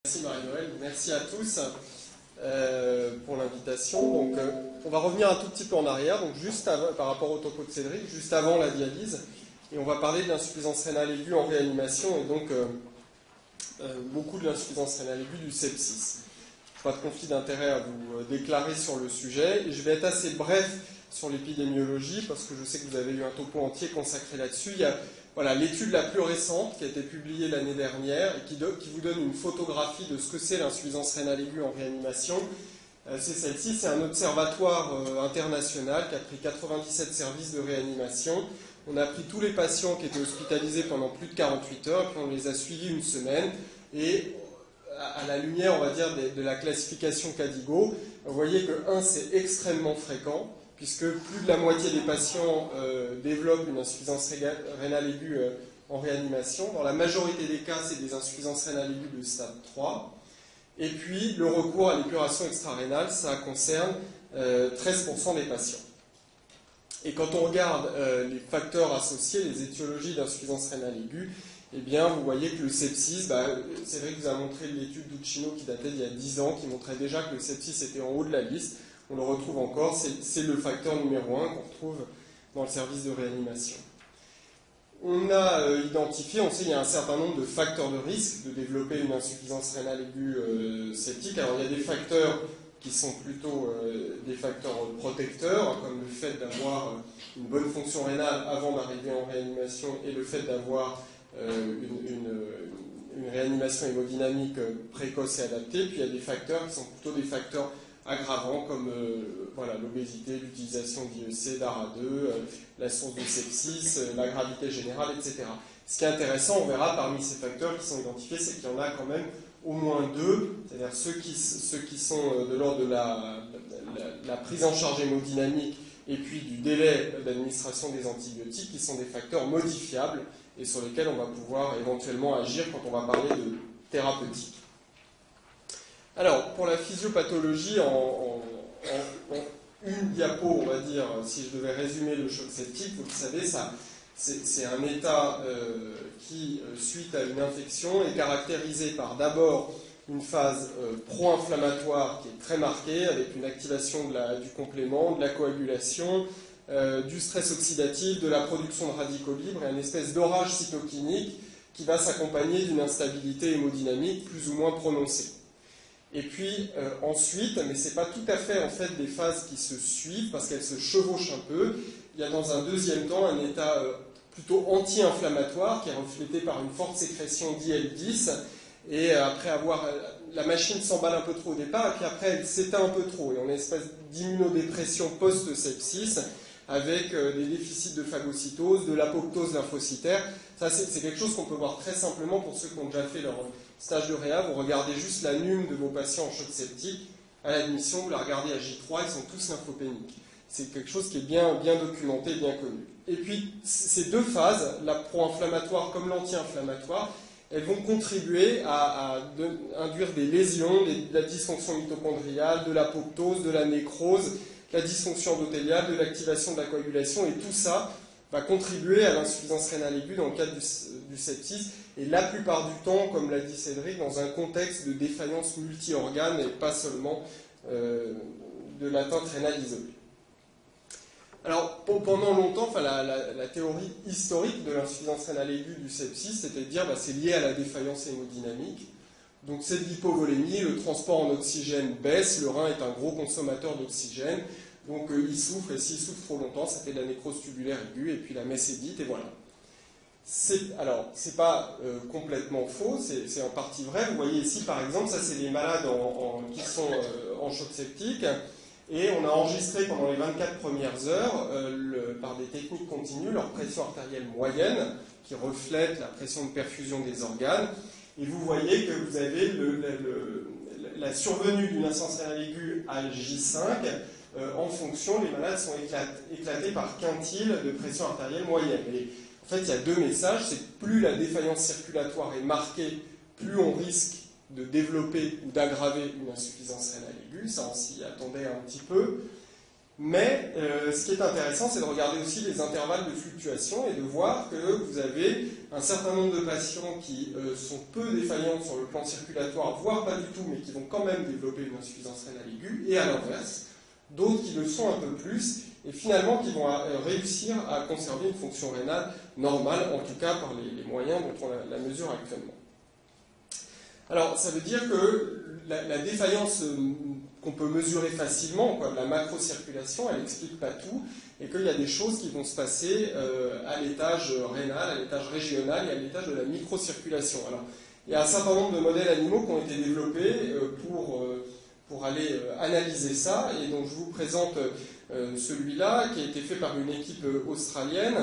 Merci Marie-Noël, merci à tous pour l'invitation. Donc, on va revenir un tout petit peu en arrière, donc juste avant, par rapport au topo de Cédric, juste avant la dialyse, et on va parler de l'insuffisance rénale aiguë en réanimation, et donc beaucoup de l'insuffisance rénale aiguë du sepsis. Pas de conflit d'intérêt à vous déclarer sur le sujet, et je vais être assez bref sur l'épidémiologie, parce que je sais que vous avez eu un topo entier consacré là-dessus. Il y a l'étude la plus récente qui a été publiée l'année dernière et qui vous donne une photographie de ce que c'est l'insuffisance rénale aiguë en réanimation. C'est celle-ci, c'est un observatoire international qui a pris 97 services de réanimation. On a pris tous les patients qui étaient hospitalisés pendant plus de 48 heures, puis on les a suivis une semaine. Et à la lumière, on va dire, de la classification Cadigo, vous voyez que 1, c'est extrêmement fréquent, puisque plus de la moitié des patients développent une insuffisance rénale aiguë en réanimation. Dans la majorité des cas, c'est des insuffisances rénales aiguës de stade 3. Et puis, le recours à l'épuration extra-rénale, ça concerne 13% des patients. Et quand on regarde les facteurs associés, les étiologies d'insuffisance rénale aiguë, eh bien, vous voyez que le sepsis, Cédric vous a montré l'étude d'Uccino qui datait d'il y a 10 ans, qui montrait déjà que le sepsis était en haut de la liste. On le retrouve encore, c'est le facteur numéro 1 qu'on retrouve dans le service de réanimation. On a identifié, on sait qu'il y a un certain nombre de facteurs de risque de développer une insuffisance rénale aiguë septique. Alors il y a des facteurs qui sont plutôt des facteurs protecteurs, comme le fait d'avoir une bonne fonction rénale avant d'arriver en réanimation et le fait d'avoir une réanimation hémodynamique précoce et adaptée. Puis il y a des facteurs qui sont plutôt des facteurs aggravants comme l'obésité, l'utilisation d'IEC, d'ARA2, la source de sepsis, la gravité générale, etc. Ce qui est intéressant, on verra parmi ces facteurs qui sont identifiés, c'est qu'il y en a quand même au moins 2, c'est-à-dire ceux qui sont de l'ordre de la prise en charge hémodynamique et puis du délai d'administration des antibiotiques, qui sont des facteurs modifiables et sur lesquels on va pouvoir éventuellement agir quand on va parler de thérapeutique. Alors, pour la physiopathologie, en une diapo, on va dire, si je devais résumer le choc septique, vous le savez, c'est un état qui, suite à une infection, est caractérisé par d'abord une phase pro-inflammatoire qui est très marquée, avec une activation du complément, de la coagulation, du stress oxydatif, de la production de radicaux libres et une espèce d'orage cytokinique qui va s'accompagner d'une instabilité hémodynamique plus ou moins prononcée. Et puis ensuite, mais ce n'est pas tout à fait en fait des phases qui se suivent parce qu'elles se chevauchent un peu, il y a dans un deuxième temps un état plutôt anti-inflammatoire qui est reflété par une forte sécrétion d'IL-10 et après avoir la machine s'emballe un peu trop au départ et puis après elle s'éteint un peu trop et on a une espèce d'immunodépression post-sepsis avec des déficits de phagocytose, de l'apoptose lymphocytaire. Ça, c'est quelque chose qu'on peut voir très simplement pour ceux qui ont déjà fait leur stage de réa. Vous regardez juste la NUM de vos patients en choc septique. À l'admission, vous la regardez à J3, ils sont tous lymphopéniques. C'est quelque chose qui est bien documenté, bien connu. Et puis, ces deux phases, la pro-inflammatoire comme l'anti-inflammatoire, elles vont contribuer à induire des lésions, de la dysfonction mitochondriale, de l'apoptose, de la nécrose, la dysfonction endothéliale, de l'activation de la coagulation, et tout ça va contribuer à l'insuffisance rénale aiguë dans le cadre du sepsis, et la plupart du temps, comme l'a dit Cédric, dans un contexte de défaillance multi-organes et pas seulement de l'atteinte rénale isolée. Alors, pendant longtemps, la théorie historique de l'insuffisance rénale aiguë du sepsis, c'était de dire c'est lié à la défaillance hémodynamique. Donc c'est de l'hypovolémie, le transport en oxygène baisse, le rein est un gros consommateur d'oxygène, donc il souffre, et s'il souffre trop longtemps, ça fait de la nécrose tubulaire aiguë, et puis la messe est dite, et voilà. Alors, c'est pas complètement faux, c'est en partie vrai. Vous voyez ici, par exemple, ça c'est les malades qui sont en choc septique, et on a enregistré pendant les 24 premières heures, par des techniques continues, leur pression artérielle moyenne, qui reflète la pression de perfusion des organes. Et vous voyez que vous avez la survenue d'une insuffisance rénale aiguë à J5. En fonction, les malades sont éclatés par quintile de pression artérielle moyenne. Et en fait, il y a deux messages. C'est que plus la défaillance circulatoire est marquée, plus on risque de développer ou d'aggraver une insuffisance rénale aiguë. Ça, on s'y attendait un petit peu. Mais ce qui est intéressant, c'est de regarder aussi les intervalles de fluctuation et de voir que vous avez un certain nombre de patients qui sont peu défaillants sur le plan circulatoire, voire pas du tout, mais qui vont quand même développer une insuffisance rénale aiguë, et à l'inverse, d'autres qui le sont un peu plus, et finalement qui vont réussir à conserver une fonction rénale normale, en tout cas par les moyens dont on la mesure actuellement. Alors, ça veut dire que la défaillance qu'on peut mesurer facilement, la macrocirculation, elle n'explique pas tout, et qu'il y a des choses qui vont se passer à l'étage rénal, à l'étage régional et à l'étage de la microcirculation. Alors, il y a un certain nombre de modèles animaux qui ont été développés pour aller analyser ça, et donc je vous présente celui-là, qui a été fait par une équipe australienne.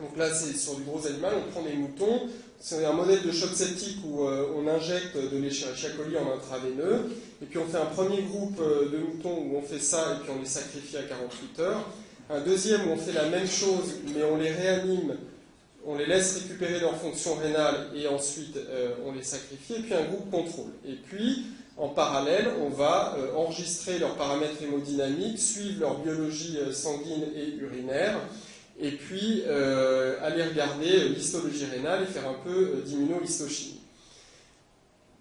Donc là, c'est sur du gros animal, on prend des moutons. C'est un modèle de choc septique où on injecte de l'Escherichia coli en intraveineux, et puis on fait un premier groupe de moutons où on fait ça, et puis on les sacrifie à 48 heures. Un deuxième où on fait la même chose, mais on les réanime, on les laisse récupérer leur fonction rénale, et ensuite on les sacrifie, et puis un groupe contrôle. Et puis, en parallèle, on va enregistrer leurs paramètres hémodynamiques, suivre leur biologie sanguine et urinaire, et puis aller regarder l'histologie rénale et faire un peu d'immunohistochimie.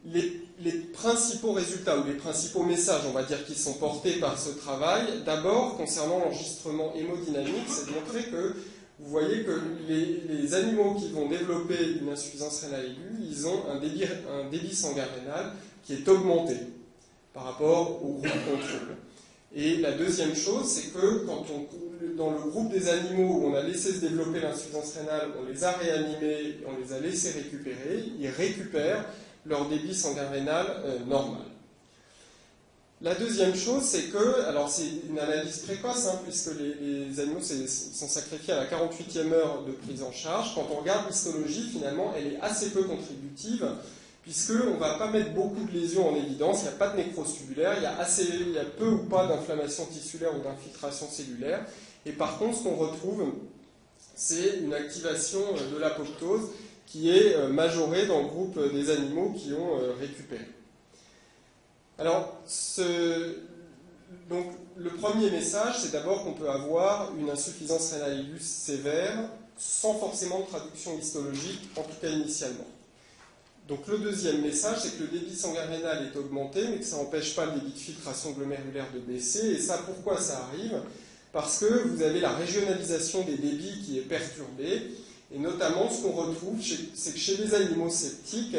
Les principaux résultats ou les principaux messages, on va dire, qui sont portés par ce travail, d'abord, concernant l'enregistrement hémodynamique, c'est de montrer que vous voyez que les animaux qui vont développer une insuffisance rénale aiguë, ils ont un débit sanguin rénal qui est augmenté par rapport au groupe contrôle. Et la deuxième chose, c'est que dans le groupe des animaux où on a laissé se développer l'insuffisance rénale, on les a réanimés, on les a laissés récupérer, ils récupèrent leur débit sanguin rénal normal. La deuxième chose, c'est que, alors c'est une analyse précoce, puisque les animaux sont sacrifiés à la 48e heure de prise en charge. Quand on regarde l'histologie, finalement, elle est assez peu contributive, puisqu'on ne va pas mettre beaucoup de lésions en évidence, il n'y a pas de nécrose tubulaire, il y a peu ou pas d'inflammation tissulaire ou d'infiltration cellulaire. Et par contre, ce qu'on retrouve, c'est une activation de l'apoptose qui est majorée dans le groupe des animaux qui ont récupéré. Alors, donc, le premier message, c'est d'abord qu'on peut avoir une insuffisance rénale aiguë sévère sans forcément de traduction histologique, en tout cas initialement. Donc le deuxième message, c'est que le débit sanguin rénal est augmenté, mais que ça n'empêche pas le débit de filtration glomérulaire de baisser. Et ça, pourquoi ça arrive? Parce que vous avez la régionalisation des débits qui est perturbée. Et notamment, ce qu'on retrouve, c'est que chez les animaux septiques,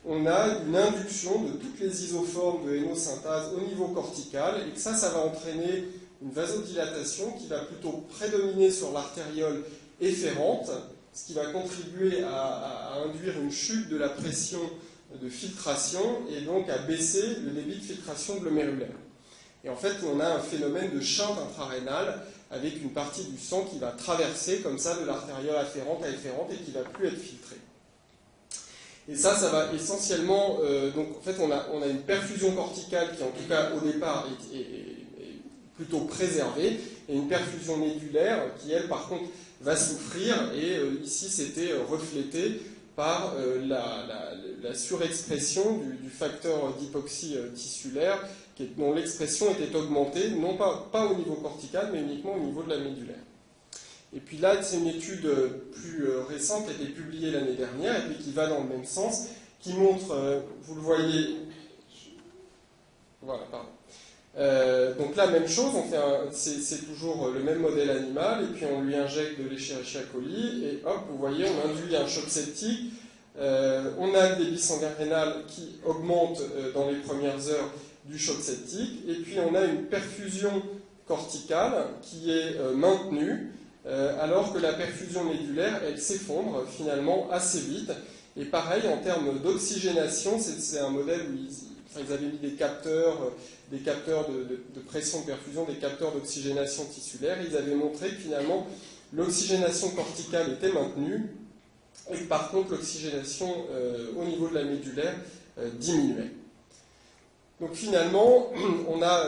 on a une induction de toutes les isoformes de hénosynthase au niveau cortical, et que ça va entraîner une vasodilatation qui va plutôt prédominer sur l'artériole efférente, ce qui va contribuer à induire une chute de la pression de filtration et donc à baisser le débit de filtration glomérulaire. Et en fait, on a un phénomène de chinte intrarénale avec une partie du sang qui va traverser comme ça de l'artériole afférente à efférente et qui ne va plus être filtrée. Et ça va essentiellement... donc en fait, on a une perfusion corticale qui, en tout cas au départ, est plutôt préservée, et une perfusion médulaire qui, elle, par contre, va souffrir, et ici c'était reflété par la surexpression du facteur d'hypoxie tissulaire, dont l'expression était augmentée, non pas au niveau cortical, mais uniquement au niveau de la médulaire. Et puis là, c'est une étude plus récente qui a été publiée l'année dernière, et puis qui va dans le même sens, qui montre, vous le voyez, voilà, pardon. Donc là, même chose, c'est toujours le même modèle animal, et puis on lui injecte de l'Escherichia coli, et hop, vous voyez, on induit un choc septique, on a le débit sanguin rénal qui augmente dans les premières heures du choc septique, et puis on a une perfusion corticale qui est maintenue, alors que la perfusion médulaire, elle s'effondre finalement assez vite, et pareil, en termes d'oxygénation, c'est un modèle où ils avaient mis des capteurs de pression de perfusion, des capteurs d'oxygénation tissulaire. Ils avaient montré que finalement l'oxygénation corticale était maintenue et que par contre l'oxygénation au niveau de la médulaire diminuait. Donc finalement, on a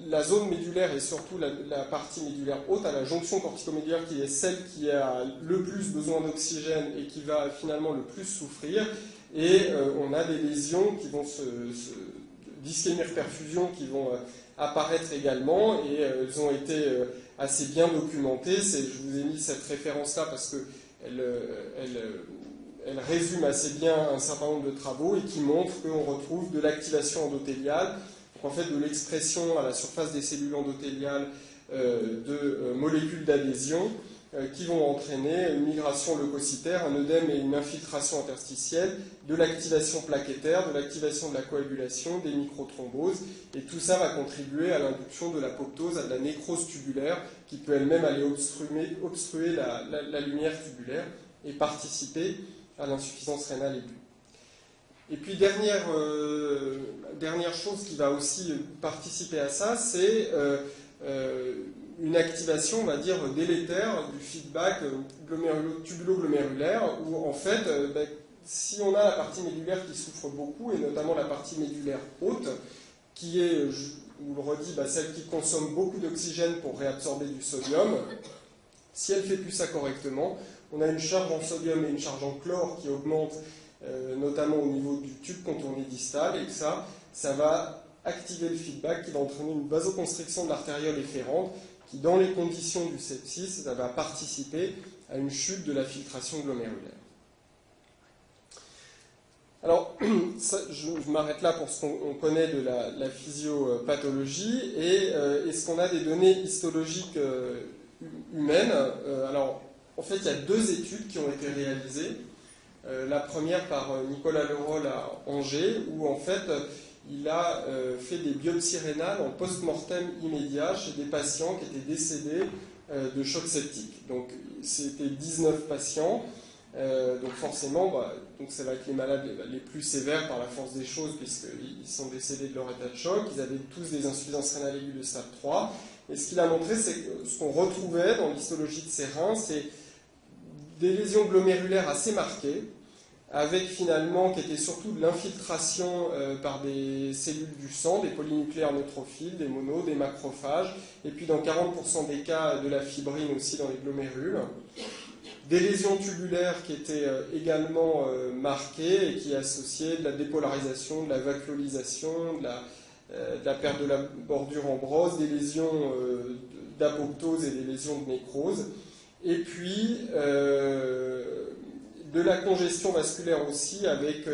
la zone médulaire et surtout la partie médulaire haute à la jonction corticomédulaire qui est celle qui a le plus besoin d'oxygène et qui va finalement le plus souffrir. Et on a des lésions qui vont d'ischémie-perfusion qui vont apparaître également, et elles ont été assez bien documentées. Je vous ai mis cette référence-là parce qu'elle résume assez bien un certain nombre de travaux et qui montre qu'on retrouve de l'activation endothéliale, donc en fait de l'expression à la surface des cellules endothéliales de molécules d'adhésion qui vont entraîner une migration leucocytaire, un œdème et une infiltration interstitielle, de l'activation plaquettaire, de l'activation de la coagulation, des microthromboses, et tout ça va contribuer à l'induction de l'apoptose, à de la nécrose tubulaire, qui peut elle-même aller obstruer la lumière tubulaire et participer à l'insuffisance rénale aiguë. Et puis dernière chose qui va aussi participer à ça, c'est une activation, on va dire, délétère du feedback tubulo-glomérulaire, où en fait, si on a la partie médulaire qui souffre beaucoup, et notamment la partie médulaire haute, qui est, je vous le redis, celle qui consomme beaucoup d'oxygène pour réabsorber du sodium, si elle ne fait plus ça correctement, on a une charge en sodium et une charge en chlore qui augmente, notamment au niveau du tube contourné distal, et que ça va activer le feedback qui va entraîner une vasoconstriction de l'artériole efférente, qui, dans les conditions du sepsis, ça va participer à une chute de la filtration glomérulaire. Alors, je m'arrête là pour ce qu'on connaît de la physiopathologie, et est-ce qu'on a des données histologiques humaines? Alors, en fait, il y a 2 études qui ont été réalisées. La première par Nicolas Leroll à Angers, où en fait, il a fait des biopsies rénales en post-mortem immédiat chez des patients qui étaient décédés de choc septique. Donc, c'était 19 patients. Donc forcément, donc ça va être les malades les plus sévères par la force des choses, puisqu'ils sont décédés de leur état de choc. Ils avaient tous des insuffisances rénales aiguës de stade 3. Et ce qu'il a montré, c'est que ce qu'on retrouvait dans l'histologie de ces reins, c'est des lésions glomérulaires assez marquées, avec finalement, qui était surtout de l'infiltration par des cellules du sang, des polynucléaires neutrophiles, des monos, des macrophages, et puis dans 40% des cas, de la fibrine aussi dans les glomérules. Des lésions tubulaires qui étaient également marquées et qui associaient de la dépolarisation, de la vacuolisation, de la perte de la bordure en brosse, des lésions d'apoptose et des lésions de nécrose. Et puis de la congestion vasculaire aussi, avec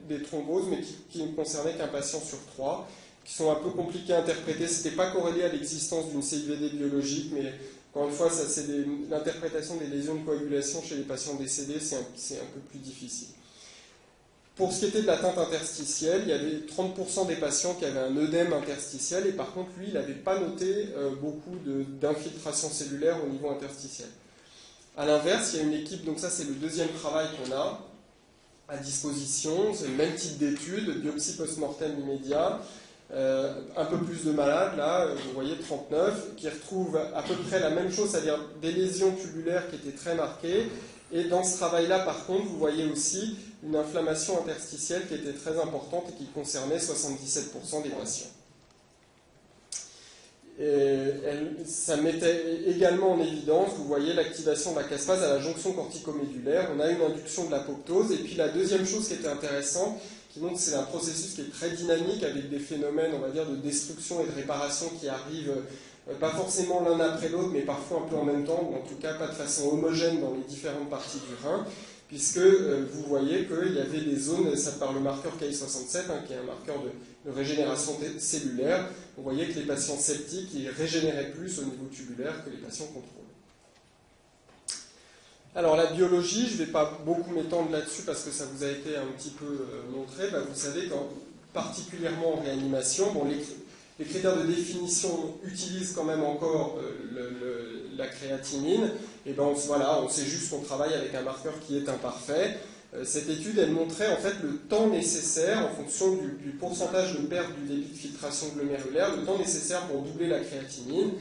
des thromboses, mais qui ne concernaient qu'un patient sur 3, qui sont un peu compliqués à interpréter. Ce n'était pas corrélé à l'existence d'une CIVD biologique, mais encore une fois, c'est l'interprétation des lésions de coagulation chez les patients décédés, c'est un peu plus difficile. Pour ce qui était de l'atteinte interstitielle, il y avait 30% des patients qui avaient un œdème interstitiel, et par contre, lui, il n'avait pas noté beaucoup d'infiltration cellulaire au niveau interstitiel. A l'inverse, il y a une équipe, donc ça c'est le deuxième travail qu'on a à disposition, c'est le même type d'étude, biopsie post-mortem immédiat, un peu plus de malades, là, vous voyez 39, qui retrouvent à peu près la même chose, c'est-à-dire des lésions tubulaires qui étaient très marquées, et dans ce travail-là, par contre, vous voyez aussi une inflammation interstitielle qui était très importante et qui concernait 77% des patients. Ça mettait également en évidence, vous voyez, l'activation de la caspase à la jonction corticomédulaire. On a une induction de l'apoptose. Et puis la deuxième chose qui était intéressante, qui montre que c'est un processus qui est très dynamique, avec des phénomènes, on va dire, de destruction et de réparation qui arrivent pas forcément l'un après l'autre, mais parfois un peu en même temps, ou en tout cas pas de façon homogène dans les différentes parties du rein, puisque vous voyez qu'il y avait des zones, ça par le marqueur Ki67, qui est un marqueur de régénération cellulaire. Vous voyez que les patients septiques, ils régénéraient plus au niveau tubulaire que les patients contrôlés. Alors la biologie, je ne vais pas beaucoup m'étendre là-dessus parce que ça vous a été un petit peu montré. Vous savez, particulièrement en réanimation, les critères de définition utilisent quand même encore la créatinine. Et voilà, on sait juste qu'on travaille avec un marqueur qui est imparfait. Cette étude, elle montrait en fait le temps nécessaire, en fonction du pourcentage de perte du débit de filtration glomérulaire, le temps nécessaire pour doubler la créatinine.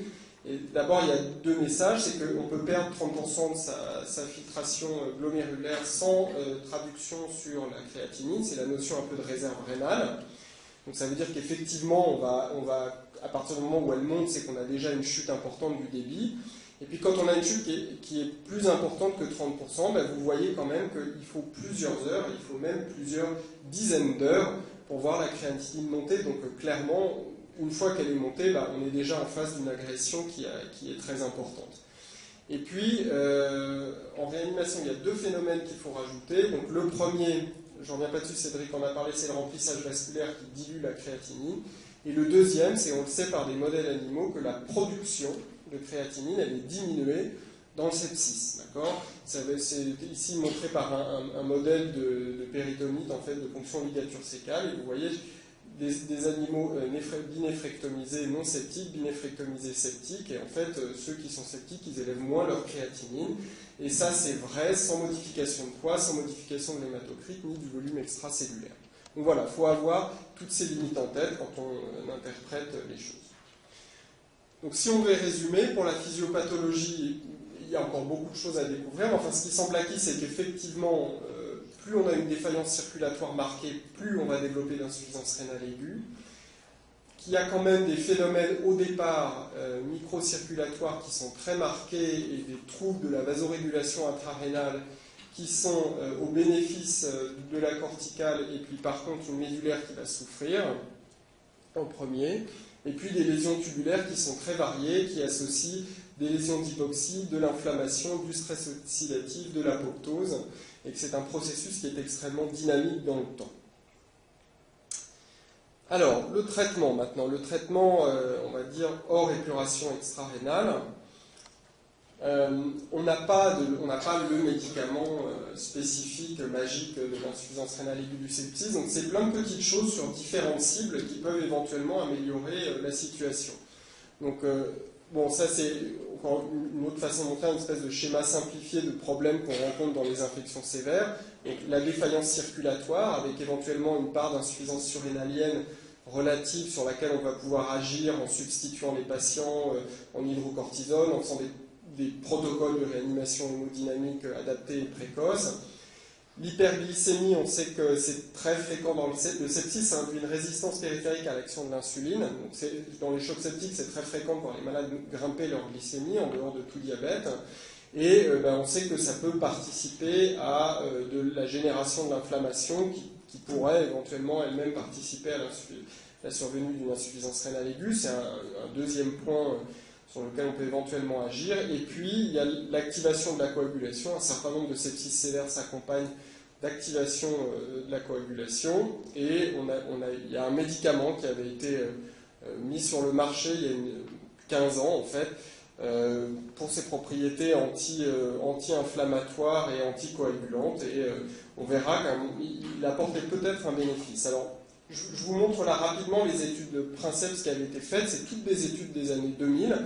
Et d'abord, il y a 2 messages, c'est qu'on peut perdre 30% de sa filtration glomérulaire sans traduction sur la créatinine, c'est la notion un peu de réserve rénale. Donc ça veut dire qu'effectivement, on va, à partir du moment où elle monte, c'est qu'on a déjà une chute importante du débit. Et puis quand on a une chute qui est plus importante que 30%, vous voyez quand même qu'il faut plusieurs heures, il faut même plusieurs dizaines d'heures pour voir la créatinine monter. Donc clairement, une fois qu'elle est montée, on est déjà en face d'une agression qui est très importante. Et puis, en réanimation, il y a deux phénomènes qu'il faut rajouter. Donc le premier, j'en reviens pas dessus, Cédric en a parlé, c'est le remplissage vasculaire qui dilue la créatinine. Et le deuxième, c'est, on le sait par des modèles animaux, que la production de créatinine, elle est diminuée dans le sepsis. D'accord ? C'est ici montré par un modèle de péritonite, en fait, de ponction ligature sécale. Et vous voyez des animaux binéphrectomisés non septiques, binéphrectomisés septiques. Et en fait, ceux qui sont septiques, ils élèvent moins leur créatinine. Et ça, c'est vrai sans modification de poids, sans modification de l'hématocrite, ni du volume extracellulaire. Donc voilà, il faut avoir toutes ces limites en tête quand on interprète les choses. Donc si on devait résumer, pour la physiopathologie, il y a encore beaucoup de choses à découvrir. Mais enfin, ce qui semble acquis, c'est qu'effectivement, plus on a une défaillance circulatoire marquée, plus on va développer d'insuffisance rénale aiguë. Qu'il y a quand même des phénomènes au départ microcirculatoires qui sont très marqués et des troubles de la vasorégulation intrarénale qui sont au bénéfice de la corticale et puis par contre une médulaire qui va souffrir en premier. Et puis des lésions tubulaires qui sont très variées, qui associent des lésions d'hypoxie, de l'inflammation, du stress oxydatif, de l'apoptose, et que c'est un processus qui est extrêmement dynamique dans le temps. Alors, le traitement maintenant. Le traitement, on va dire, hors épuration extra-rénale. On n'a pas le médicament spécifique, magique de l'insuffisance rénale aiguë du sepsis. Donc c'est plein de petites choses sur différentes cibles qui peuvent éventuellement améliorer la situation. Donc bon, ça c'est encore une autre façon de montrer une espèce de schéma simplifié de problèmes qu'on rencontre dans les infections sévères. Donc la défaillance circulatoire avec éventuellement une part d'insuffisance surrénalienne relative sur laquelle on va pouvoir agir en substituant les patients en hydrocortisone, en faisant des protocoles de réanimation hémodynamique adaptés et précoces. L'hyperglycémie, on sait que c'est très fréquent dans le sepsis, ça induit une résistance périphérique à l'action de l'insuline. Dans les chocs septiques, c'est très fréquent quand les malades grimper leur glycémie en dehors de tout diabète. Et on sait que ça peut participer à de la génération de l'inflammation qui pourrait éventuellement elle-même participer à la survenue d'une insuffisance rénale aiguë. C'est un deuxième point sur lequel on peut éventuellement agir. Et puis, il y a l'activation de la coagulation. Un certain nombre de sepsis sévères s'accompagnent d'activation de la coagulation. Et il y a un médicament qui avait été mis sur le marché il y a 15 ans, en fait, pour ses propriétés anti-inflammatoires et anticoagulantes. Et on verra qu'il apportait peut-être un bénéfice. Alors, je vous montre là rapidement les études de Princeps qui avaient été faites. C'est toutes des études des années 2000.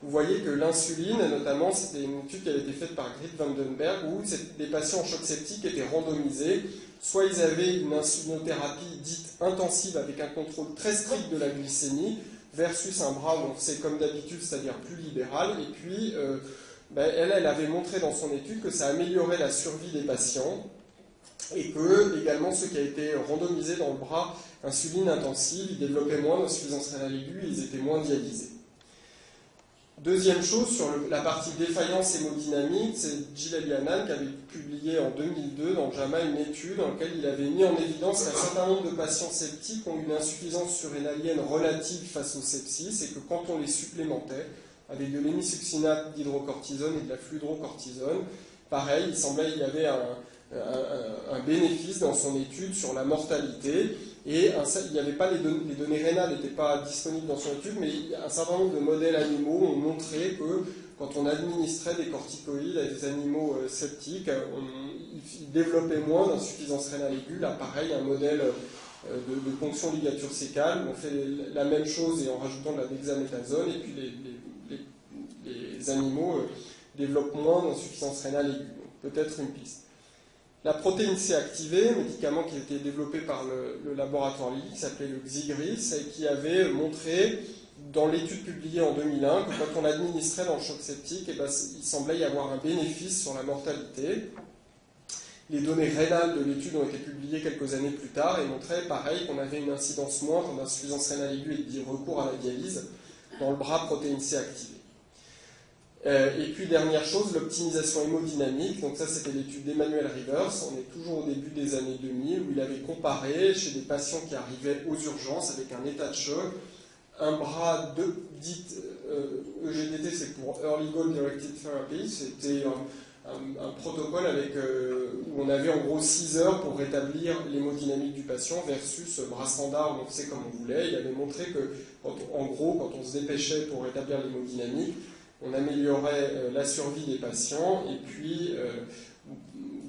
Vous voyez que l'insuline, notamment, c'était une étude qui avait été faite par Grit Vandenberg, où des patients en choc septique étaient randomisés. Soit ils avaient une insulinothérapie dite intensive avec un contrôle très strict de la glycémie, versus un bras où on fait comme d'habitude, c'est-à-dire plus libéral. Et puis, elle avait montré dans son étude que ça améliorait la survie des patients et que, également, ceux qui avaient été randomisés dans le bras insuline intensive, ils développaient moins d'insuffisance rénale aiguë, ils étaient moins dialysés. Deuxième chose, sur la partie défaillance hémodynamique, c'est Gilles Elianan qui avait publié en 2002 dans JAMA une étude dans laquelle il avait mis en évidence qu'un certain nombre de patients septiques ont une insuffisance surrénalienne relative face au sepsis et que quand on les supplémentait avec de l'hémisuccinate d'hydrocortisone et de la fludrocortisone, pareil, il semblait qu'il y avait un bénéfice dans son étude sur la mortalité. Et il n'y avait pas les données rénales n'étaient pas disponibles dans son étude, mais un certain nombre de modèles animaux ont montré que quand on administrait des corticoïdes à des animaux septiques, ils développaient moins d'insuffisance rénale aiguë. Là, pareil, un modèle de ponction ligature sécale, on fait la même chose et en rajoutant de la dexaméthasone, et puis les animaux développent moins d'insuffisance rénale aiguë. Donc, peut-être une piste. La protéine C activée, médicament qui a été développé par le laboratoire Lilly, qui s'appelait le Xigris, et qui avait montré, dans l'étude publiée en 2001, que quand on administrait dans le choc septique, il semblait y avoir un bénéfice sur la mortalité. Les données rénales de l'étude ont été publiées quelques années plus tard et montraient, pareil, qu'on avait une incidence moindre d'insuffisance rénale aiguë et de recours à la dialyse dans le bras protéine C activé. Et puis dernière chose, l'optimisation hémodynamique. Donc ça c'était l'étude d'Emmanuel Rivers, on est toujours au début des années 2000, où il avait comparé chez des patients qui arrivaient aux urgences avec un état de choc, un bras dit EGDT, c'est pour Early Goal Directed Therapy, c'était un protocole où on avait en gros 6 heures pour rétablir l'hémodynamique du patient versus bras standard où on faisait comme on voulait. Il avait montré que, en gros, quand on se dépêchait pour rétablir l'hémodynamique, on améliorait la survie des patients et puis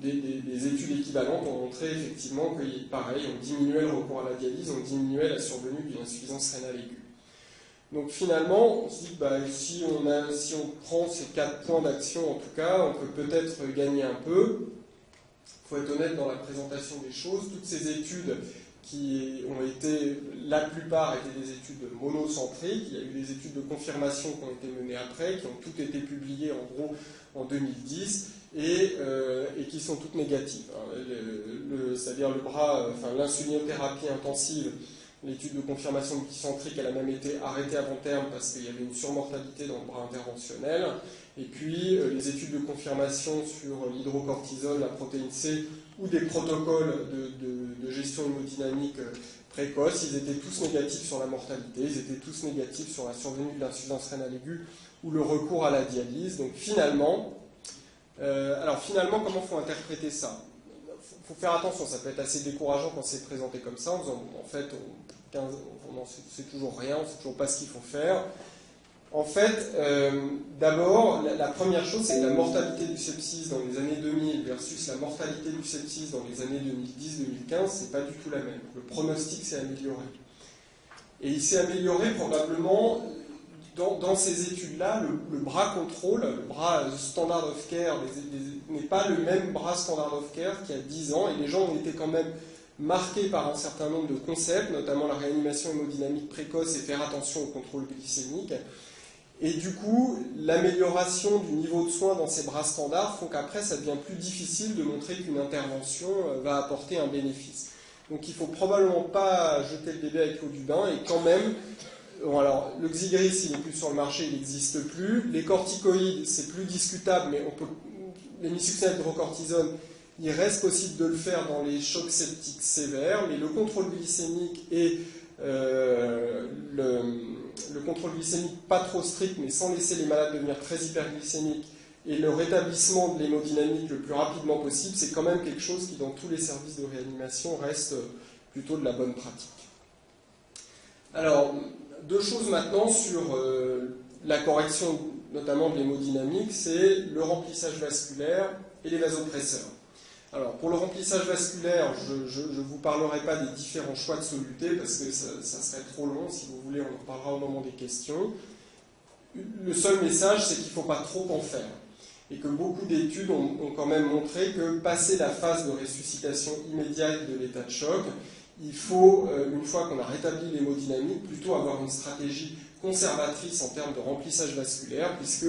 des études équivalentes ont montré effectivement que, pareil, on diminuait le recours à la dialyse, on diminuait la survenue d'une insuffisance rénale aiguë. Donc finalement, on se dit que si on prend ces 4 points d'action, en tout cas, on peut peut-être gagner un peu. Il faut être honnête dans la présentation des choses. Toutes ces études qui ont été, la plupart étaient des études monocentriques. Il y a eu des études de confirmation qui ont été menées après, qui ont toutes été publiées en gros en 2010 et qui sont toutes négatives. C'est-à-dire l'insulinothérapie intensive. L'étude de confirmation multicentrique, elle a même été arrêtée avant terme parce qu'il y avait une surmortalité dans le bras interventionnel. Et puis, les études de confirmation sur l'hydrocortisone, la protéine C, ou des protocoles de gestion hémodynamique précoce, ils étaient tous négatifs sur la mortalité, ils étaient tous négatifs sur la survenue de l'insuffisance rénale aiguë ou le recours à la dialyse. Donc finalement, comment faut interpréter ça ? Il faut faire attention, ça peut être assez décourageant quand c'est présenté comme ça, en disant, en fait, on n'en sait toujours rien, on ne sait toujours pas ce qu'il faut faire. En fait, d'abord, la première chose, c'est que la mortalité du sepsis dans les années 2000 versus la mortalité du sepsis dans les années 2010-2015, c'est pas du tout la même. Le pronostic s'est amélioré. Et il s'est amélioré probablement, dans ces études-là, le bras contrôle, le bras standard of care n'est pas le même bras standard of care qu'il y a 10 ans, et les gens ont été quand même marqués par un certain nombre de concepts, notamment la réanimation hémodynamique précoce et faire attention au contrôle glycémique. Et du coup, l'amélioration du niveau de soins dans ces bras standards font qu'après, ça devient plus difficile de montrer qu'une intervention va apporter un bénéfice. Donc il ne faut probablement pas jeter le bébé avec l'eau du bain, et quand même, bon, alors, le Xigris, il n'est plus sur le marché, il n'existe plus. Les corticoïdes, c'est plus discutable, mais les mi-succès d'hydrocortisone, il reste possible de le faire dans les chocs septiques sévères, mais le contrôle glycémique et le contrôle glycémique pas trop strict, mais sans laisser les malades devenir très hyperglycémiques, et le rétablissement de l'hémodynamique le plus rapidement possible, c'est quand même quelque chose qui, dans tous les services de réanimation, reste plutôt de la bonne pratique. Alors, 2 choses maintenant sur la correction, notamment de l'hémodynamique, c'est le remplissage vasculaire et les vasopresseurs. Alors, pour le remplissage vasculaire, je ne vous parlerai pas des différents choix de solutés parce que ça serait trop long. Si vous voulez, on en parlera au moment des questions. Le seul message, c'est qu'il ne faut pas trop en faire. Et que beaucoup d'études ont quand même montré que, passé la phase de ressuscitation immédiate de l'état de choc, il faut, une fois qu'on a rétabli l'hémodynamique, plutôt avoir une stratégie conservatrice en termes de remplissage vasculaire, puisque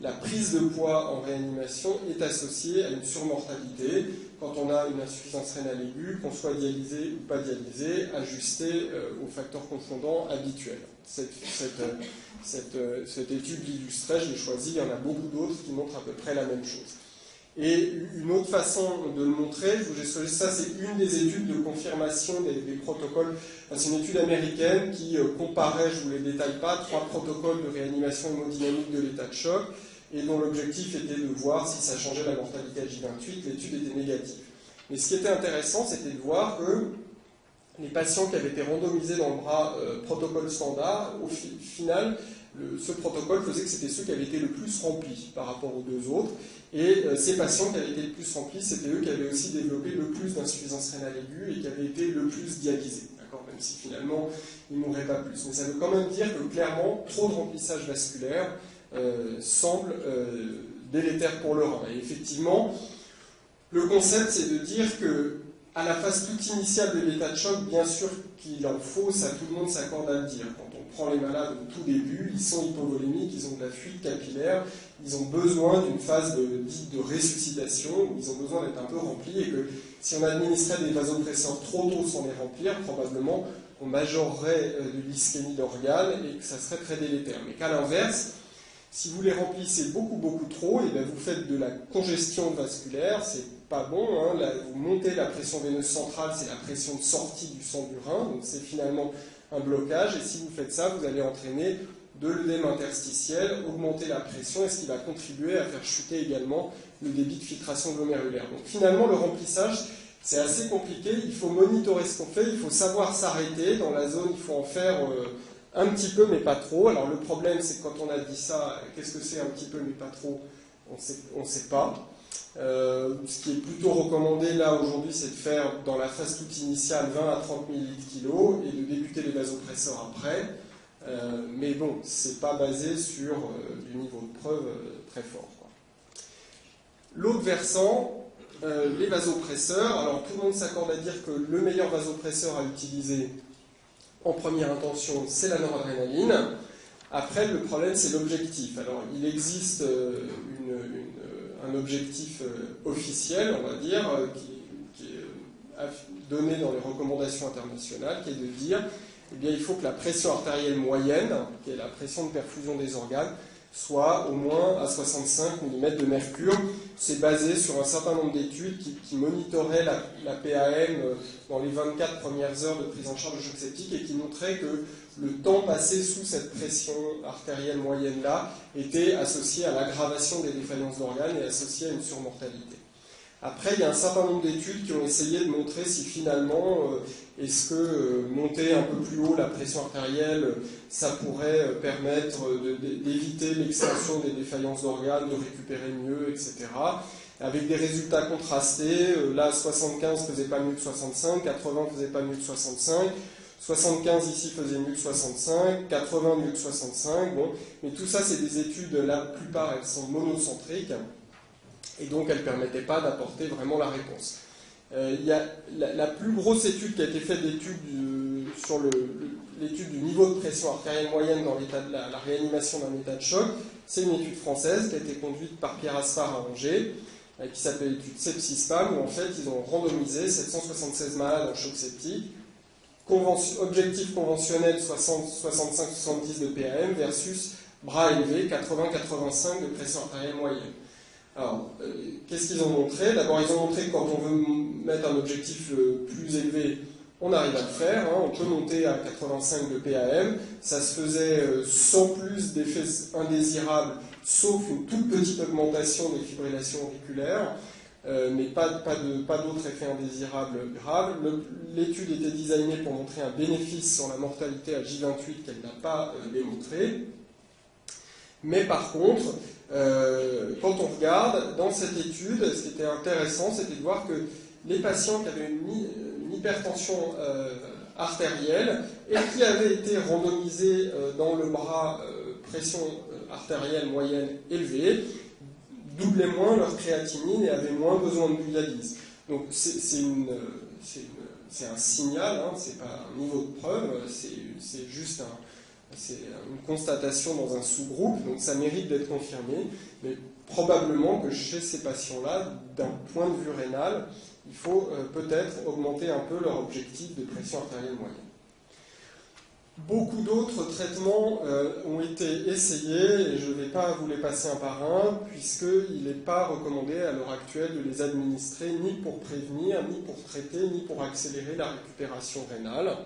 la prise de poids en réanimation est associée à une surmortalité quand on a une insuffisance rénale aiguë, qu'on soit dialysé ou pas dialysé, ajusté aux facteurs confondants habituels. Cette étude l'illustrait, je l'ai choisie, il y en a beaucoup d'autres qui montrent à peu près la même chose. Et une autre façon de le montrer, ça c'est une des études de confirmation des protocoles. Enfin, c'est une étude américaine qui comparait, je ne vous les détaille pas, 3 protocoles de réanimation hémodynamique de l'état de choc, et dont l'objectif était de voir si ça changeait la mortalité à J28. L'étude était négative. Mais ce qui était intéressant, c'était de voir que les patients qui avaient été randomisés dans le bras protocole standard, au final, ce protocole faisait que c'était ceux qui avaient été le plus remplis par rapport aux 2 autres. Et ces patients qui avaient été le plus remplis, c'était eux qui avaient aussi développé le plus d'insuffisance rénale aiguë et qui avaient été le plus dialysés. Même si finalement, ils ne mourraient pas plus. Mais ça veut quand même dire que clairement, trop de remplissage vasculaire semble délétère pour le rein. Et effectivement, le concept, c'est de dire que à la phase toute initiale de l'état de choc, bien sûr qu'il en faut, ça tout le monde s'accorde à le dire. Quand on prend les malades au tout début, ils sont hypovolémiques, ils ont de la fuite capillaire, ils ont besoin d'une phase dite de ressuscitation, où ils ont besoin d'être un peu remplis, et que si on administrait des vasopresseurs trop tôt sans les remplir, probablement on majorerait de l'ischémie d'organes et que ça serait très délétère. Mais qu'à l'inverse, Si vous les remplissez beaucoup trop, et bien vous faites de la congestion vasculaire, c'est pas bon, hein. Là, vous montez la pression veineuse centrale, c'est la pression de sortie du sang du rein, donc c'est finalement un blocage, et si vous faites ça, vous allez entraîner de l'œdème interstitiel, augmenter la pression, et ce qui va contribuer à faire chuter également le débit de filtration glomérulaire. Donc finalement, le remplissage, c'est assez compliqué, il faut monitorer ce qu'on fait, il faut savoir s'arrêter, dans la zone, il faut en faire un petit peu, mais pas trop. Alors le problème, c'est que quand on a dit ça, qu'est-ce que c'est un petit peu, mais pas trop, on ne sait pas. Ce qui est plutôt recommandé là aujourd'hui, c'est de faire dans la phase toute initiale 20 à 30 ml kg et de débuter les vasopresseurs après. Mais bon, c'est pas basé sur du niveau de preuve très fort, quoi. L'autre versant, les vasopresseurs. Alors tout le monde s'accorde à dire que le meilleur vasopresseur à utiliser en première intention, c'est la noradrénaline. Après, le problème, c'est l'objectif. Alors, il existe un objectif officiel, on va dire, qui est donné dans les recommandations internationales, qui est de dire, eh bien, il faut que la pression artérielle moyenne, qui est la pression de perfusion des organes, soit au moins à 65 mm de mercure. C'est basé sur un certain nombre d'études qui monitoraient la PAM dans les 24 premières heures de prise en charge de choc septique et qui montraient que le temps passé sous cette pression artérielle moyenne-là était associé à l'aggravation des défaillances d'organes et associé à une surmortalité. Après, il y a un certain nombre d'études qui ont essayé de montrer si finalement, est-ce que monter un peu plus haut la pression artérielle, ça pourrait permettre d'éviter l'extension des défaillances d'organes, de récupérer mieux, etc. Avec des résultats contrastés. Là, 75 faisait pas mieux que 65, 80 faisait pas mieux que 65, 75 ici faisait mieux que 65, 80 mieux que 65. Bon, mais tout ça, c'est des études, la plupart, elles sont monocentriques. Et donc, elle ne permettait pas d'apporter vraiment la réponse. Il y a la plus grosse étude qui a été faite sur l'étude du niveau de pression artérielle moyenne dans l'état de la réanimation d'un état de choc. C'est une étude française qui a été conduite par Pierre Aspar à Angers, qui s'appelle l'étude Sepsis-PAM, où en fait, ils ont randomisé 776 malades en choc septique, objectif conventionnel 60-65-70 de PAM versus bras élevé 80-85 de pression artérielle moyenne. Alors, qu'est-ce qu'ils ont montré? D'abord, ils ont montré que quand on veut mettre un objectif plus élevé, on arrive à le faire, hein, on peut monter à 85 de PAM, ça se faisait sans plus d'effets indésirables, sauf une toute petite augmentation des fibrillations auriculaires, mais pas d'autres effets indésirables graves. L'étude était designée pour montrer un bénéfice sur la mortalité à J28 qu'elle n'a pas démontré. Mais par contre, quand on regarde dans cette étude, ce qui était intéressant, c'était de voir que les patients qui avaient une hypertension artérielle et qui avaient été randomisés dans le bras pression artérielle moyenne élevée, doublaient moins leur créatinine et avaient moins besoin de dialyse. Donc c'est un signal, hein, c'est pas un niveau de preuve, c'est juste c'est une constatation dans un sous-groupe, donc ça mérite d'être confirmé, mais probablement que chez ces patients-là, d'un point de vue rénal, il faut peut-être augmenter un peu leur objectif de pression artérielle moyenne. Beaucoup d'autres traitements ont été essayés, et je ne vais pas vous les passer un par un, puisqu'il n'est pas recommandé à l'heure actuelle de les administrer ni pour prévenir, ni pour traiter, ni pour accélérer la récupération rénale.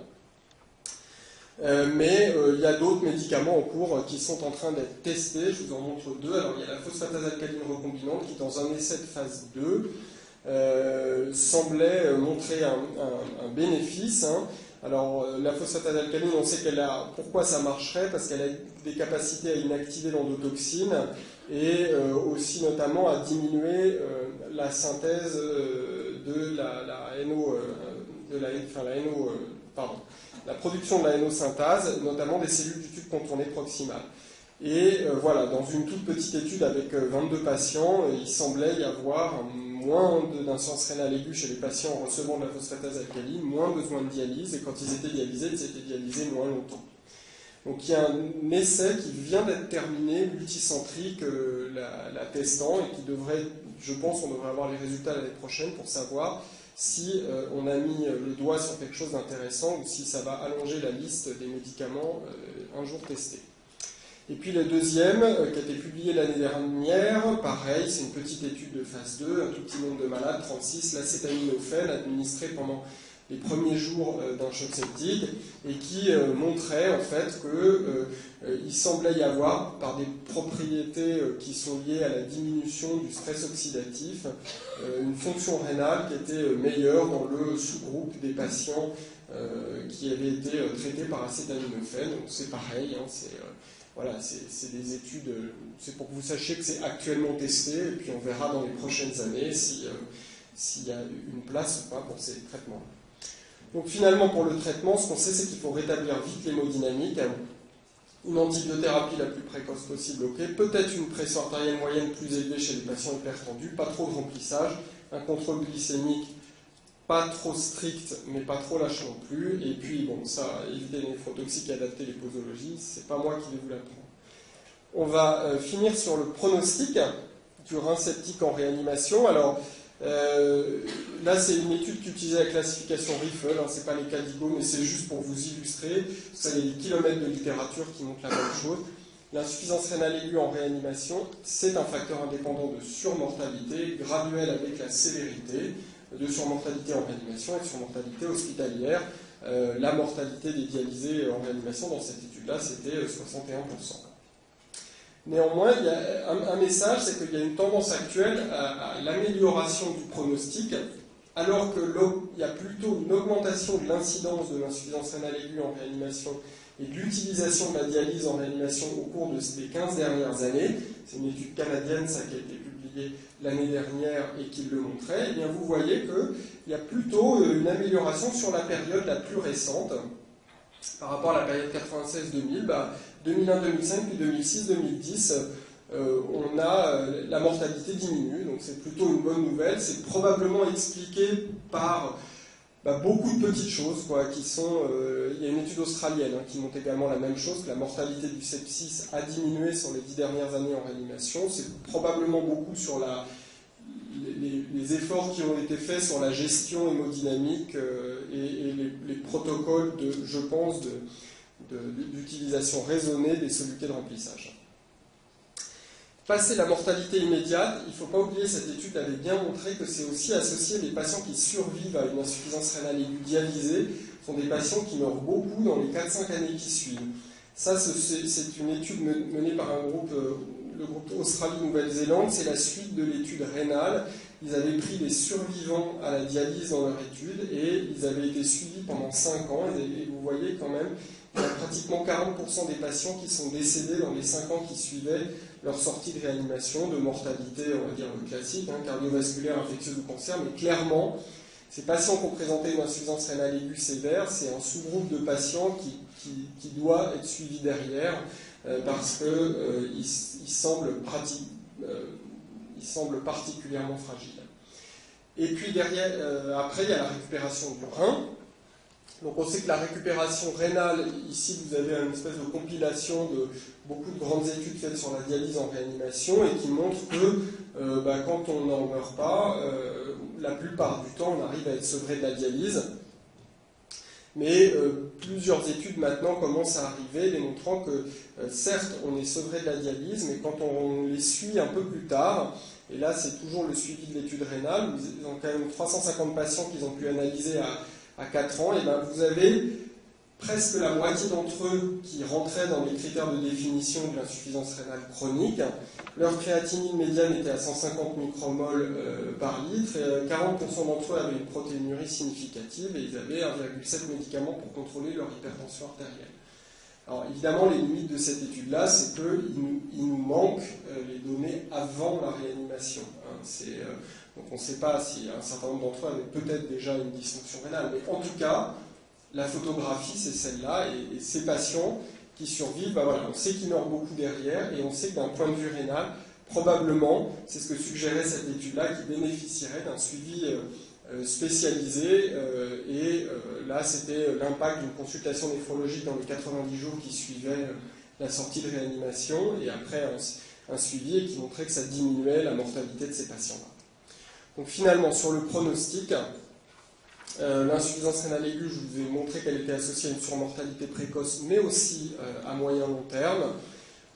Mais il y a d'autres médicaments en cours qui sont en train d'être testés. Je vous en montre deux. Alors, il y a la phosphatase alcaline recombinante qui, dans un essai de phase 2, semblait montrer un bénéfice. Hein. Alors, la phosphatase alcaline, on sait pourquoi ça marcherait, parce qu'elle a des capacités à inactiver l'endotoxine et aussi notamment à diminuer la synthèse de la production de la NO-synthase, notamment des cellules du tube contourné proximal. Et voilà, dans une toute petite étude avec 22 patients, il semblait y avoir moins d'insuffisance rénale aiguë chez les patients recevant de la phosphatase alcaline, moins besoin de dialyse, et quand ils étaient dialysés, ils étaient dialysés moins longtemps. Donc il y a un essai qui vient d'être terminé, multicentrique, la testant, et qui devrait, je pense, on devrait avoir les résultats l'année prochaine pour savoir si on a mis le doigt sur quelque chose d'intéressant ou si ça va allonger la liste des médicaments un jour testés. Et puis le deuxième, qui a été publié l'année dernière, pareil, c'est une petite étude de phase 2, un tout petit nombre de malades, 36, l'acétaminophène administré pendant les premiers jours d'un choc septique, et qui montrait en fait qu'il semblait y avoir, par des propriétés qui sont liées à la diminution du stress oxydatif, une fonction rénale qui était meilleure dans le sous-groupe des patients qui avaient été traités par acétaminophène. Donc c'est pareil, hein, voilà, c'est des études, c'est pour que vous sachiez que c'est actuellement testé, et puis on verra dans les prochaines années s'il y a une place ou pas pour ces traitements. Donc finalement, pour le traitement, ce qu'on sait, c'est qu'il faut rétablir vite l'hémodynamique, une antibiothérapie la plus précoce possible, ok, peut-être une pression artérielle moyenne plus élevée chez les patients hypertendus, pas trop de remplissage, un contrôle glycémique pas trop strict, mais pas trop lâche non plus, et puis bon, ça, éviter les néphrotoxiques et adapter les posologies, c'est pas moi qui vais vous l'apprendre. On va finir sur le pronostic du rein septique en réanimation. Alors, là, c'est une étude qui utilisait la classification Riffel, hein, c'est pas les CADIGO, mais c'est juste pour vous illustrer. Ça, il y a des kilomètres de littérature qui montrent la même chose. L'insuffisance rénale aiguë en réanimation, c'est un facteur indépendant de surmortalité, graduel avec la sévérité, de surmortalité en réanimation et de surmortalité hospitalière. La mortalité des dialysés en réanimation dans cette étude-là, c'était 61%. Néanmoins, il y a un message, c'est qu'il y a une tendance actuelle à l'amélioration du pronostic, alors qu'il y a plutôt une augmentation de l'incidence de l'insuffisance rénale aiguë en réanimation et de l'utilisation de la dialyse en réanimation au cours des 15 dernières années. C'est une étude canadienne, ça, qui a été publiée l'année dernière et qui le montrait. Et bien, vous voyez qu'il y a plutôt une amélioration sur la période la plus récente, par rapport à la période 96-2000, 2001-2005, puis 2006-2010, on a la mortalité diminue, donc c'est plutôt une bonne nouvelle. C'est probablement expliqué par beaucoup de petites choses, qui sont... il y a une étude australienne qui montre également la même chose, que la mortalité du sepsis a diminué sur les 10 dernières années en réanimation. C'est probablement beaucoup sur les efforts qui ont été faits sur la gestion hémodynamique et les protocoles, je pense, d'utilisation raisonnée des solutés de remplissage. Passer la mortalité immédiate, il ne faut pas oublier, cette étude avait bien montré que c'est aussi associé des patients qui survivent à une insuffisance rénale aiguë dialysée, sont des patients qui meurent beaucoup dans les 4-5 années qui suivent. Ça, c'est une étude menée par le groupe Australie-Nouvelle-Zélande, c'est la suite de l'étude rénale. Ils avaient pris des survivants à la dialyse dans leur étude et ils avaient été suivis pendant 5 ans. Et vous voyez quand même, il y a pratiquement 40% des patients qui sont décédés dans les 5 ans qui suivaient leur sortie de réanimation, de mortalité, on va dire classique, cardiovasculaire, infectieuse ou cancer, mais clairement, ces patients qui ont présenté une insuffisance rénale aiguë sévère, c'est un sous-groupe de patients qui doit être suivi derrière parce qu'il semble particulièrement fragile. Et puis derrière, après, il y a la récupération du rein. Donc on sait que la récupération rénale, ici vous avez une espèce de compilation de beaucoup de grandes études faites sur la dialyse en réanimation et qui montrent que quand on n'en meurt pas, la plupart du temps on arrive à être sevré de la dialyse. Mais plusieurs études maintenant commencent à arriver démontrant que certes on est sevré de la dialyse, mais quand on les suit un peu plus tard, et là c'est toujours le suivi de l'étude rénale, ils ont quand même 350 patients qu'ils ont pu analyser à 4 ans, et vous avez presque la moitié d'entre eux qui rentraient dans les critères de définition de l'insuffisance rénale chronique. Leur créatinine médiane était à 150 micromoles par litre, et 40% d'entre eux avaient une protéinurie significative, et ils avaient 1,7 médicaments pour contrôler leur hypertension artérielle. Alors évidemment, les limites de cette étude-là, c'est qu'il nous manque les données avant la réanimation. Donc on ne sait pas si un certain nombre d'entre eux avaient peut-être déjà une dysfonction rénale, mais en tout cas, la photographie, c'est celle-là, et ces patients qui survivent, on sait qu'ils meurent beaucoup derrière, et on sait que d'un point de vue rénal, probablement, c'est ce que suggérait cette étude-là, qui bénéficierait d'un suivi spécialisé, et là, c'était l'impact d'une consultation néphrologique dans les 90 jours qui suivaient la sortie de réanimation, et après un suivi, et qui montrait que ça diminuait la mortalité de ces patients-là. Donc finalement, sur le pronostic, l'insuffisance rénale aiguë, je vous ai montré qu'elle était associée à une surmortalité précoce, mais aussi à moyen long terme.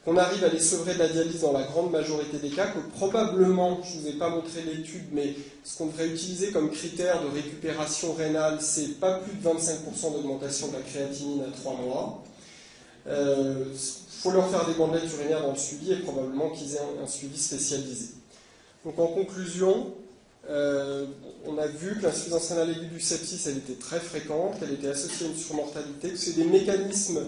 qu'on arrive à les sevrer de la dialyse dans la grande majorité des cas, que probablement, je ne vous ai pas montré l'étude, mais ce qu'on devrait utiliser comme critère de récupération rénale, c'est pas plus de 25% d'augmentation de la créatinine à 3 mois. Faut leur faire des bandelettes urinaires dans le suivi et probablement qu'ils aient un suivi spécialisé. Donc en conclusion, on a vu que l'insuffisance rénale aiguë du sepsis, elle était très fréquente, qu'elle était associée à une surmortalité, que c'est des mécanismes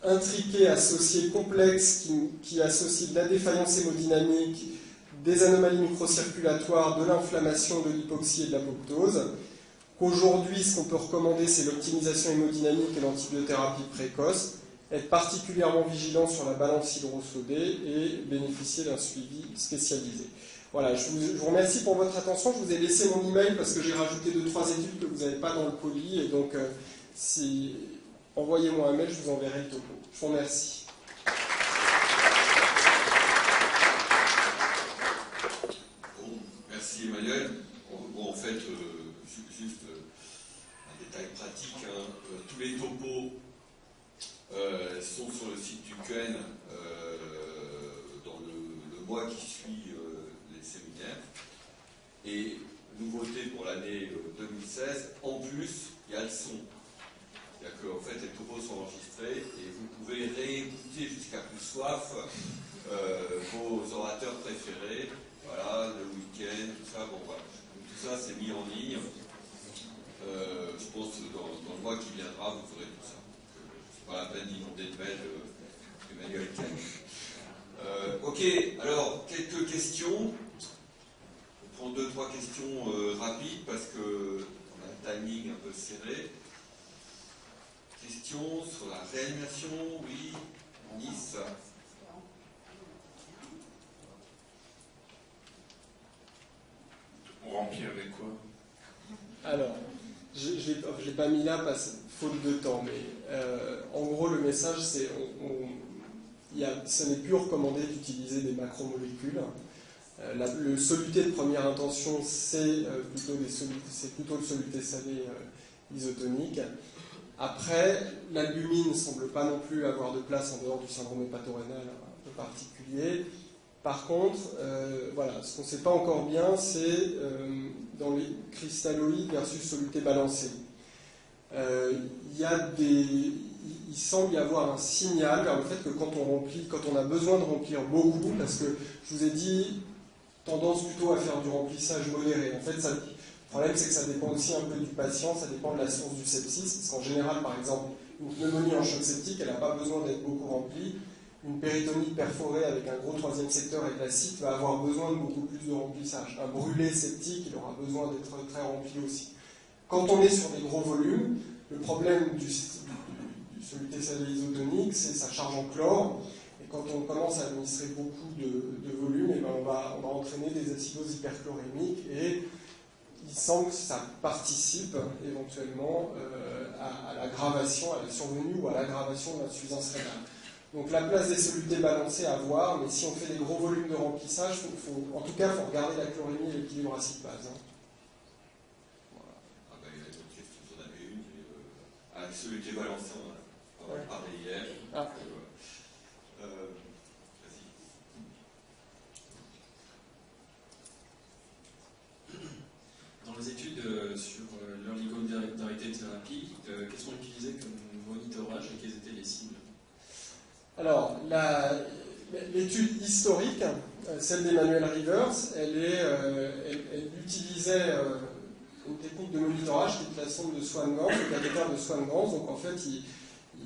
intriqués, associés, complexes, qui associent de la défaillance hémodynamique, des anomalies microcirculatoires, de l'inflammation, de l'hypoxie et de l'apoptose. Qu'aujourd'hui, ce qu'on peut recommander, c'est l'optimisation hémodynamique et l'antibiothérapie précoce, être particulièrement vigilant sur la balance hydrosodée et bénéficier d'un suivi spécialisé. Voilà, je vous remercie pour votre attention. Je vous ai laissé mon email parce que j'ai rajouté 2-3 études que vous n'avez pas dans le colis. Et donc, envoyez-moi un mail, je vous enverrai le topo. Je vous remercie. Bon, merci Emmanuel. Bon, en fait, juste un détail pratique. Hein. Tous les topos sont sur le site du QN dans le mois qui suit les séminaires. Et nouveauté pour l'année 2016, en plus, il y a le son. C'est-à-dire qu'en fait, les topos sont enregistrés et vous pouvez réécouter jusqu'à plus soif vos orateurs préférés. Voilà, le week-end, tout ça. Bon, voilà. Tout ça, c'est mis en ligne. Je pense que dans le mois qui viendra, vous aurez tout ça. C'est pas la peine d'inonder de mails Emmanuel Kahn. Ok, alors, quelques questions. Je prends 2-3 questions rapides parce qu'on a un timing un peu serré. Question sur la réanimation, oui, Nice. On remplit avec quoi? Alors, je ne l'ai pas mis là parce faute de temps, mais en gros, le message, c'est ce n'est plus recommandé d'utiliser des macromolécules. Le soluté de première intention, c'est plutôt le soluté salé isotonique. Après, l'albumine ne semble pas non plus avoir de place en dehors du syndrome hépatorénal un peu particulier. Par contre, voilà, ce qu'on ne sait pas encore bien, c'est dans les cristalloïdes versus soluté balancé. Il semble y avoir un signal vers le fait que quand on a besoin de remplir beaucoup, parce que je vous ai dit, tendance plutôt à faire du remplissage modéré. En fait, le problème, c'est que ça dépend aussi un peu du patient, ça dépend de la source du sepsis, parce qu'en général, par exemple, une pneumonie en choc septique, elle n'a pas besoin d'être beaucoup remplie. Une péritonite perforée avec un gros troisième secteur et de l'acide va avoir besoin de beaucoup plus de remplissage. Un brûlé septique, il aura besoin d'être très rempli aussi. Quand on est sur des gros volumes, le problème du soluté salé isotonique, c'est sa charge en chlore. Et quand on commence à administrer beaucoup de volume, et ben on va entraîner des acidoses hyperchlorémiques et il semble que ça participe éventuellement à l'aggravation, à la survenue ou à l'aggravation de l'insuffisance rénale. Donc la place des solutés balancées à voir, mais si on fait des gros volumes de remplissage, en tout cas, il faut regarder la chlorémie et l'équilibre acide-base. Hein. Voilà. Ah ben, il y a d'autres questions, j'en avais une. Les solutés balancées, on en a parlé hier. Ah. Vas-y. Dans les études sur l'oligodélarité thérapie, qu'est-ce qu'on utilisait comme monitorage et quelles étaient les cibles? Alors, l'étude historique, celle d'Emmanuel Rivers, elle utilisait une technique de monitorage qui est la sonde de Swan-Ganz, le cathéter de Swan-Ganz. Donc en fait, il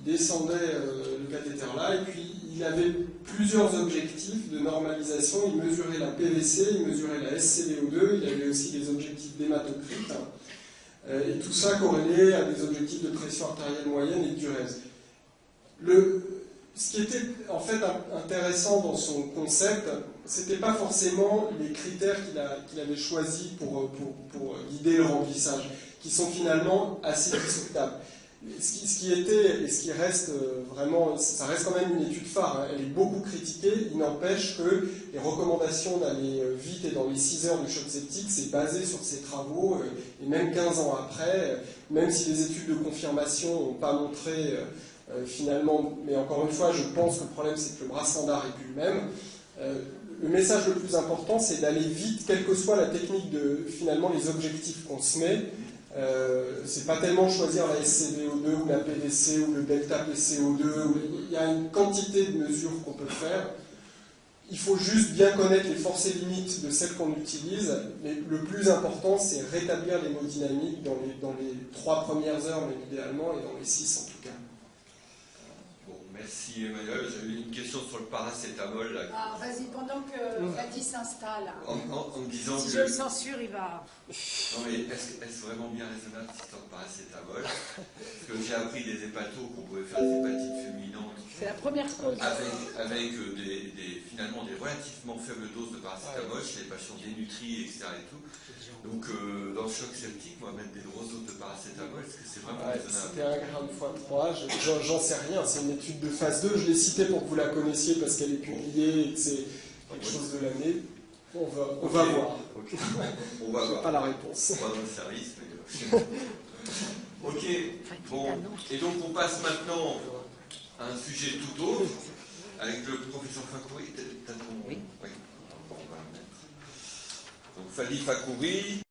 descendait le cathéter là, et puis il avait plusieurs objectifs de normalisation. Il mesurait la PVC, il mesurait la SCVO2, il avait aussi des objectifs d'hématocrite, et tout ça corrélé à des objectifs de pression artérielle moyenne et de diurèse. Ce qui était en fait intéressant dans son concept, c'était pas forcément les critères qu'il avait choisis pour guider le remplissage, qui sont finalement assez discutables. Ce qui était, et ce qui reste vraiment, ça reste quand même une étude phare, hein, elle est beaucoup critiquée, il n'empêche que les recommandations d'aller vite et dans les 6 heures du choc septique, c'est basé sur ces travaux, et même 15 ans après, même si les études de confirmation n'ont pas montré finalement, mais encore une fois, je pense que le problème c'est que le bras standard est plus le même. Le message le plus important, c'est d'aller vite, quelle que soit la technique de finalement les objectifs qu'on se met. C'est pas tellement choisir la SCVO2 ou la PVC ou le delta PCO2. Il y a une quantité de mesures qu'on peut faire. Il faut juste bien connaître les forces et limites de celles qu'on utilise. Mais le plus important, c'est rétablir l'hémodynamique dans les 3 premières heures, mais idéalement, et dans les 6 en tout cas. Bon, merci Emmanuel. J'avais une question sur le paracétamol. Là. Ah, vas-y, pendant que Cathy s'installe. En me disant Si que... je le censure, il va... Non mais est-ce vraiment bien raisonnable cette histoire de paracétamol? Parce que j'ai appris des hépatos qu'on pouvait faire des hépatites fulminantes. C'est la première cause. Avec finalement des relativement faibles doses de paracétamol chez les patients dénutris, etc. Et tout. Donc dans le choc septique, moi mettre des grosses doses de paracétamol, est-ce que c'est vraiment raisonnable? C'était 1 gramme x 3, j'en sais rien, c'est une étude de phase 2, je l'ai citée pour que vous la connaissiez parce qu'elle est publiée et que c'est quelque chose de l'année. On va voir. Okay. On va voir. Pas la réponse. Pas dans le service, mais... Ok, bon. Et donc on passe maintenant à un sujet tout autre, avec le professeur Fakhouri. Oui. On va le mettre. Donc Fadi Fakhouri,